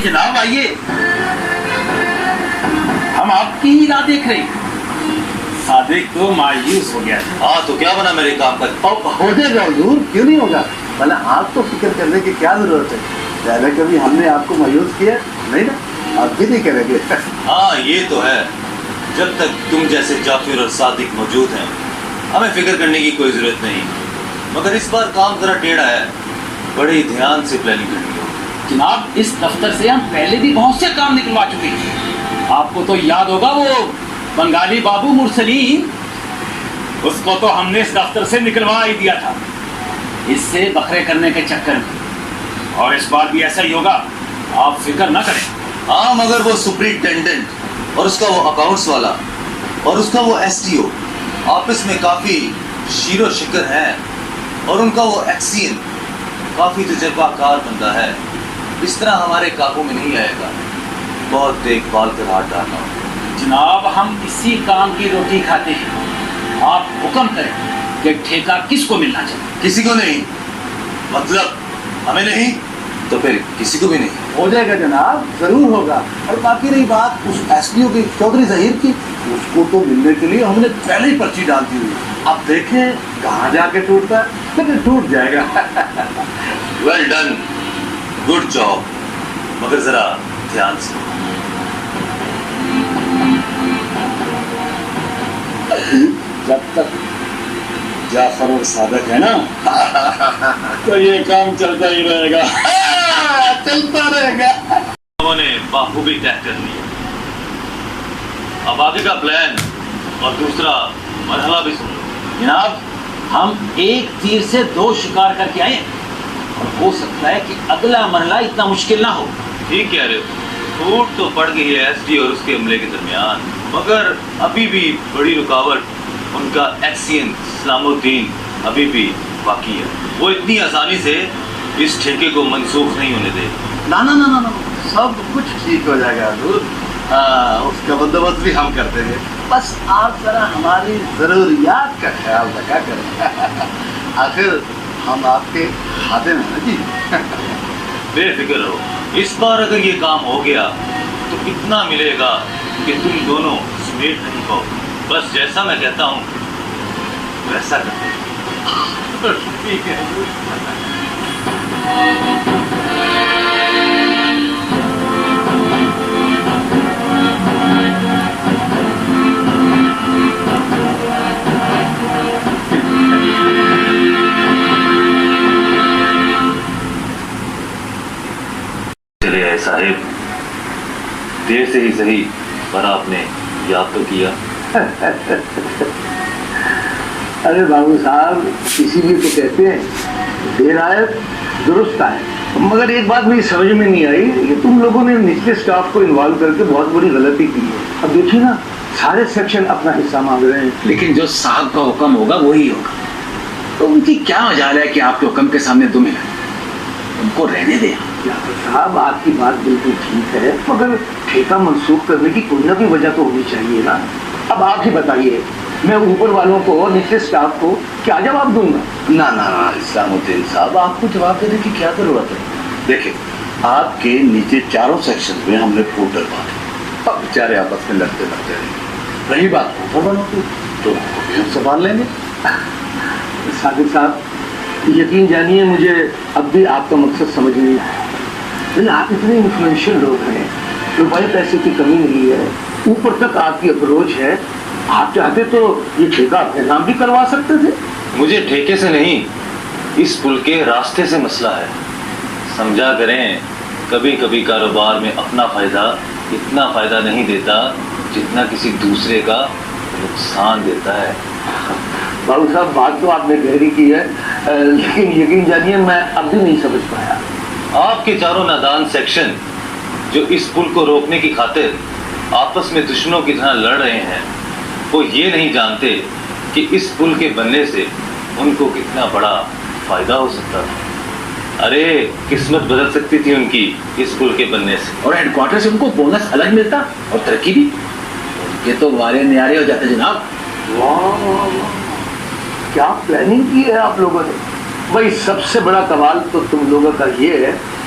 جناب آئیے, ہم آپ کی ہی راہ دیکھ رہے ہیں. صادق تو مایوس ہو گیا. ہاں تو کیا بنا میرے کام کا؟ ہو جائے گا حضور, کیوں نہیں ہوگا؟ بھلا آپ کو فکر کرنے کی کیا ضرورت ہے؟ زیادہ کبھی ہم نے آپ کو مایوس کیا نہیں نا, آپ بھی نہیں کریں گے. ہاں یہ تو ہے, جب تک تم جیسے جعفر اور صادق موجود ہیں ہمیں فکر کرنے کی کوئی ضرورت نہیں. مگر اس بار کام ذرا ٹیڑھا ہے, بڑے دھیان سے پلاننگ کرنی ہوگی. جناب اس دفتر سے ہم پہلے بھی بہت سے کام نکلوا چکے ہیں. آپ کو تو یاد ہوگا وہ بنگالی بابو مرسلین, اس کو تو ہم نے اس دفتر سے نکلوا ہی دیا تھا اس سے بکرے کرنے کے چکر میں. اور اس بار بھی ایسا ہی ہوگا, آپ فکر نہ کریں. ہاں مگر وہ سپرنٹینڈنٹ اور اس کا وہ اکاؤنٹس والا اور اس کا وہ ایس ٹی او آپس میں کافی شیر و شکر ہیں, اور ان کا وہ ایکسین کافی تجربہ کار بندہ ہے. اس طرح ہمارے قابو میں نہیں آئے گا, بہت دیکھ بھال کر ہاتھ ڈالنا ہوگا. جناب ہم اسی کام کی روٹی کھاتے ہیں, آپ حکم کریں کہ ٹھیکہ کس کو ملنا چاہیے. کسی کو نہیں, مطلب ہمیں نہیں تو پھر کسی کو بھی نہیں. ہو جائے گا جناب, ضرور ہوگا. اور باقی رہی بات اس ایس ڈی او کی, چودھری ظہیر کی, اس کو تو ملنے کے لیے ہم نے پہلے ہی پرچی ڈال دی ہوئی. اب دیکھیں کہاں جا کے ٹوٹتا ہے, لیکن ٹوٹ جائے گا. ویل ڈن, گڈ جاب, مگر ذرا دھیان سے. جب تک جعفر اور صادق ہے نا تو یہ کام چلتا ہی رہے گا. چلتا رہے گا. ہم نے بخوبی طے کر لیا. اب آگے کا پلان اور دوسرا مرحلہ بھی سن لو. جناب ہم ایک تیر سے دو شکار کر کے آئے, اور ہو سکتا ہے کہ اگلا مرحلہ اتنا مشکل نہ ہو. ٹھیک کہہ رہے ہو, ٹوٹ تو پڑ گئی ہے ایس ڈی اور اس کے عملے کے درمیان, مگر ابھی بھی بڑی رکاوٹ ان کا ایکسین اسلام الدین ابھی بھی باقی ہے. وہ اتنی آسانی سے اس ٹھیکے کو منسوخ نہیں ہونے دے. نہ سب کچھ ٹھیک ہو جائے گا حضور. اس کا بندوبست بھی ہم کرتے ہیں, بس آپ ذرا ہماری ضروریات کا خیال رکھا کریں. آخر ہم آپ کے خادم ہیں نا جی. بے فکر رہو, اس بار اگر یہ کام ہو گیا تو اتنا ملے گا کہ تم دونوں سمیٹ نہیں پاؤ. بس جیسا میں کہتا ہوں ویسا کرتے. ٹھیک ہے. چلے صاحب, دیر سے ہی صحیح پر آپ نے یاد تو کیا. ارے بابو صاحب, اسی لیے تو کہتے ہیں دیر آئے درست آئے. مگر ایک بات میری سمجھ میں نہیں آئی کہ تم لوگوں نے نچلے اسٹاف کو انوالو کر کے بہت بڑی غلطی کی ہے. اب دیکھیے نا, سارے سیکشن اپنا حصہ مانگ رہے ہیں. لیکن جو صاحب کا حکم ہوگا وہی ہوگا, تو ان کی کیا مجال ہے کہ آپ کے حکم کے سامنے دم ہے. ان کو رہنے دیں. صاحب آپ کی بات بالکل ٹھیک ہے, مگر ٹھیکہ منسوخ کرنے کی کوئی نہ کوئی وجہ تو ہونی چاہیے نا. اب آپ ہی بتائیے, میں اوپر والوں کو اور نیچے اسٹاف کو کیا جواب دوں گا؟ نہ اسلام الدین صاحب, آپ کو جواب دینے کی کیا ضرورت ہے؟ دیکھیں, آپ کے نیچے چاروں سیکشن میں ہم نے فوٹ ڈلوا دی, اب بیچارے آپس میں لڑتے رہے. رہی بات اوپر والوں کی, تو ان کو بھی ہم سنبھال لیں گے. صادق صاحب یقین جانیے, مجھے اب بھی آپ کا مقصد سمجھ نہیں آیا. آپ اتنے انفلوئنشل لوگ ہیں, روپئے پیسے کی کمی نہیں ہے, اوپر تک آپ کی اپروچ ہے. آپ چاہتے تو یہ ٹھیکہ اپنے نام بھی کروا سکتے تھے. مجھے ٹھیکے سے نہیں, اس پل کے راستے سے مسئلہ ہے. سمجھا کریں, کبھی کبھی کاروبار میں اپنا فائدہ اتنا فائدہ نہیں دیتا جتنا کسی دوسرے کا نقصان دیتا ہے. بابو صاحب بات تو آپ نے گہری کی ہے, لیکن یقین جانیے میں اب بھی نہیں سمجھ پایا. آپ کے چاروں نادان سیکشن جو اس پل کو روکنے کی خاطر آپس میں دشمنوں کی طرح لڑ رہے ہیں, وہ یہ نہیں جانتے کہ اس پل کے بننے سے ان کو کتنا بڑا فائدہ ہو سکتا تھا. ارے قسمت بدل سکتی تھی ان کی اس پل کے بننے سے, اور ہیڈ کوارٹر سے ان کو بونس الگ ملتا اور ترقی بھی. یہ تو وارے نیارے ہو جاتے جناب. واہ, کیا پلاننگ کی ہے آپ لوگوں نے. بھائی سب سے بڑا کمال تو تم لوگوں کا یہ ہے